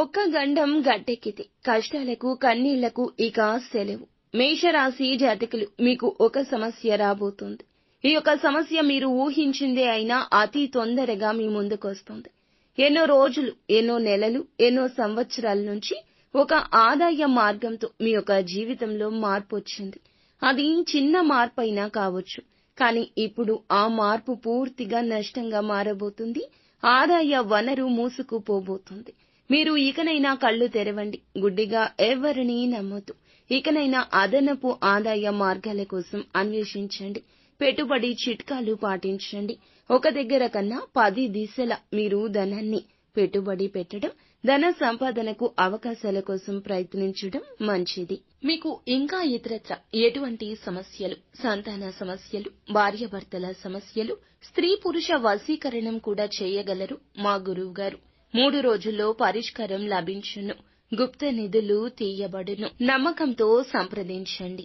ఒక్క గండం గట్టెక్కితే కష్టాలకు కన్నీళ్లకు ఇక సెలవు. మేషరాశి జాతకులు, మీకు ఒక సమస్య రాబోతోంది. ఈ యొక్క సమస్య మీరు ఊహించిందే అయినా అతి తొందరగా మీ ముందుకొస్తుంది. ఎన్నో రోజులు, ఎన్నో నెలలు, ఎన్నో సంవత్సరాల నుంచి ఒక ఆదాయ మార్గంతో మీ యొక్క జీవితంలో మార్పు వచ్చింది. అది చిన్న మార్పైనా కావచ్చు, కానీ ఇప్పుడు ఆ మార్పు పూర్తిగా నష్టంగా మారబోతుంది. ఆదాయ వనరు మూసుకుపోబోతుంది. మీరు ఇకనైనా కళ్ళు తెరవండి. గుడ్డిగా ఎవరినీ నమ్మొద్దు. ఇకనైనా అదనపు ఆదాయ మార్గాల కోసం అన్వేషించండి. పెట్టుబడి చిట్కాలు పాటించండి. ఒక దగ్గర కన్నా 10 దిశల మీరు ధనాన్ని పెట్టుబడి పెట్టడం, ధన సంపాదనకు అవకాశాల కోసం ప్రయత్నించడం మంచిది. మీకు ఇంకా ఇతరత్ర ఎటువంటి సమస్యలు, సంతాన సమస్యలు, భార్యాభర్తల సమస్యలు, స్త్రీ పురుష వశీకరణం కూడా చేయగలరు మా గురువు గారు. 3 రోజుల్లో పరిష్కారం లభించును. గుప్త నిధులు తీయబడును. నమ్మకంతో సంప్రదించండి.